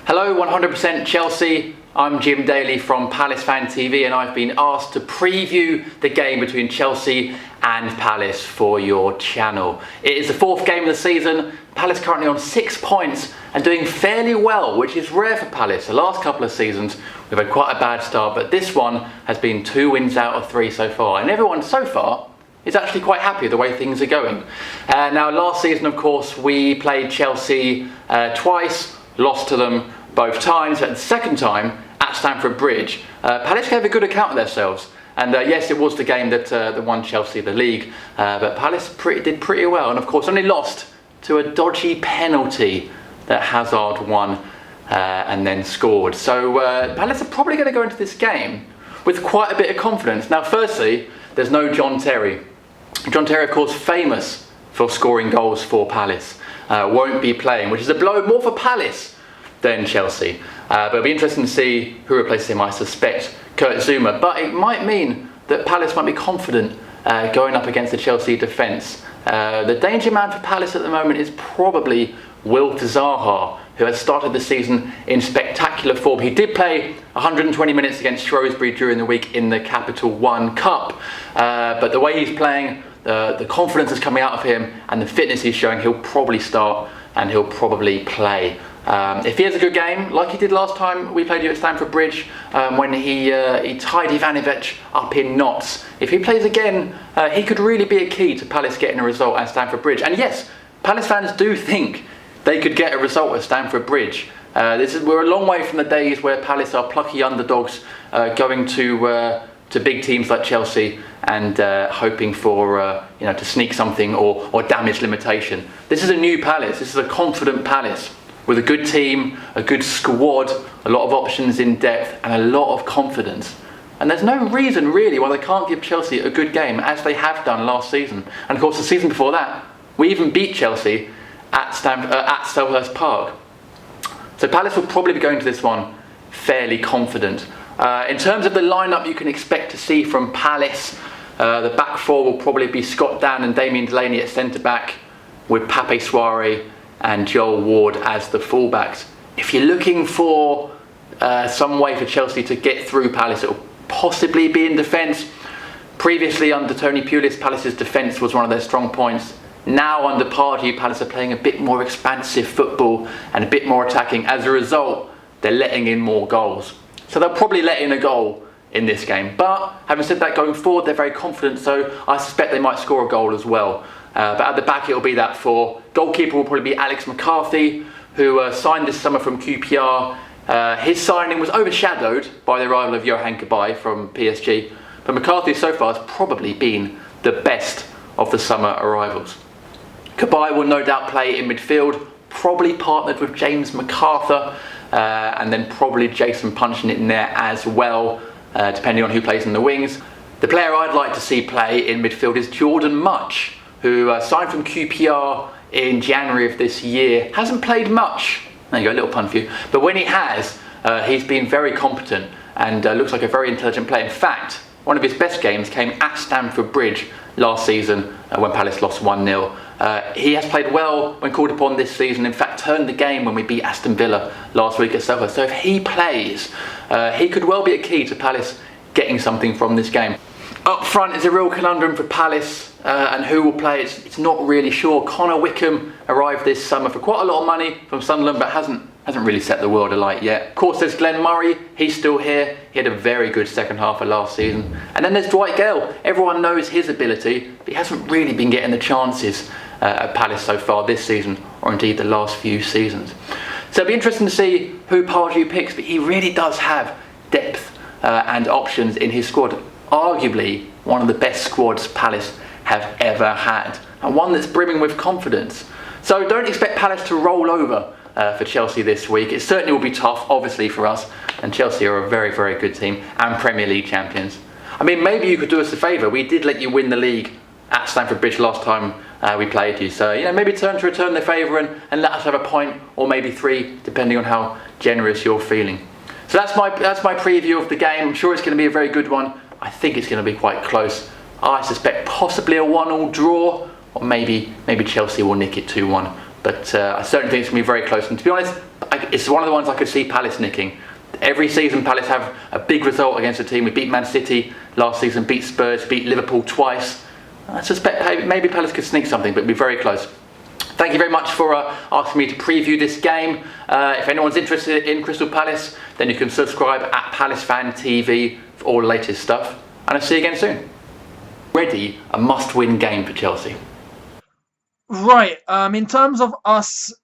Hello, 100% Chelsea. I'm Jim Daly from PalaceFanTV, and I've been asked to preview the game between Chelsea and Palace for your channel. It is the fourth game of the season. Palace currently on 6 points and doing fairly well, which is rare for Palace. The last couple of seasons we've had quite a bad start, but this one has been 2 wins out of 3 so far, and everyone so far is actually quite happy with the way things are going. Now, last season, of course, we played Chelsea twice, lost to them both times, but the second time at Stamford Bridge, Palace gave a good account of themselves. And yes, it was the game that won Chelsea the league, but Palace did pretty well, and of course only lost to a dodgy penalty that Hazard won and then scored. So Palace are probably going to go into this game with quite a bit of confidence. Now, firstly, there's no John Terry. John Terry, of course, famous for scoring goals for Palace, won't be playing, which is a blow more for Palace than Chelsea. But it'll be interesting to see who replaces him. I suspect Kurt Zouma, but it might mean that Palace might be confident going up against the Chelsea defence. The danger man for Palace at the moment is probably Will Zaha, who has started the season in spectacular form. He did play 120 minutes against Shrewsbury during the week in the Capital One Cup, but the way he's playing, the confidence that's coming out of him and the fitness he's showing, he'll probably start and he'll probably play. If he has a good game, like he did last time we played you at Stamford Bridge, when he tied Ivanovic up in knots, if he plays again, he could really be a key to Palace getting a result at Stamford Bridge. And yes, Palace fans do think they could get a result at Stamford Bridge. We're a long way from the days where Palace are plucky underdogs going to big teams like Chelsea and hoping for to sneak something or damage limitation. This is a new Palace. This is a confident Palace with a good team, a good squad, a lot of options in depth, and a lot of confidence. And there's no reason really why they can't give Chelsea a good game, as they have done last season. And of course, the season before that, we even beat Chelsea at Selhurst Park. So Palace will probably be going to this one fairly confident. In terms of the lineup you can expect to see from Palace, the back four will probably be Scott Dann and Damien Delaney at centre-back, with Pape Souaré and Joel Ward as the fullbacks. If you're looking for some way for Chelsea to get through Palace, it will possibly be in defence. Previously, under Tony Pulis, Palace's defence was one of their strong points. Now, under Pardew, Palace are playing a bit more expansive football and a bit more attacking. As a result, they're letting in more goals. So they'll probably let in a goal in this game. But having said that, going forward, they're very confident, so I suspect they might score a goal as well. But at the back, it'll be that four. Goalkeeper will probably be Alex McCarthy, who signed this summer from QPR. His signing was overshadowed by the arrival of Yohan Cabaye from PSG. But McCarthy so far has probably been the best of the summer arrivals. Cabaye will no doubt play in midfield, probably partnered with James MacArthur, and then probably Jason punching it in there as well, depending on who plays in the wings. The player I'd like to see play in midfield is Jordan Much, who signed from QPR in January of this year. Hasn't played much, there you go, a little pun for you, but when he has, he's been very competent and looks like a very intelligent player. In fact, one of his best games came at Stamford Bridge last season when Palace lost 1-0. He has played well when called upon this season, in fact turned the game when we beat Aston Villa last week at Selhurst. So if he plays, he could well be a key to Palace getting something from this game. Up front is a real conundrum for Palace, and who will play, it's not really sure. Connor Wickham arrived this summer for quite a lot of money from Sunderland, but hasn't really set the world alight yet. Of course, there's Glenn Murray. He's still here. He had a very good second half of last season. And then there's Dwight Gale. Everyone knows his ability, but he hasn't really been getting the chances at Palace so far this season, or indeed the last few seasons. So it'll be interesting to see who Pardew picks, but he really does have depth and options in his squad. Arguably one of the best squads Palace have ever had, and one that's brimming with confidence. So don't expect Palace to roll over for Chelsea this week. It certainly will be tough, obviously, for us, and Chelsea are a very, very good team and Premier League champions. I mean, maybe you could do us a favour. We did let you win the league at Stamford Bridge last time we played you, so maybe return the favour and let us have a point, or maybe 3, depending on how generous you're feeling. So that's my preview of the game. I'm sure it's going to be a very good one. I think it's going to be quite close. I suspect possibly a 1-1 draw, or maybe Chelsea will nick it 2-1. But I certainly think it's going to be very close. And to be honest, it's one of the ones I could see Palace nicking. Every season Palace have a big result against a team. We beat Man City last season, beat Spurs, beat Liverpool twice. I suspect maybe Palace could sneak something, but it'd be very close. Thank you very much for asking me to preview this game. If anyone's interested in Crystal Palace, then you can subscribe at PalaceFanTV for all the latest stuff. And I'll see you again soon. Ready, a must-win game for Chelsea. Right. In terms of us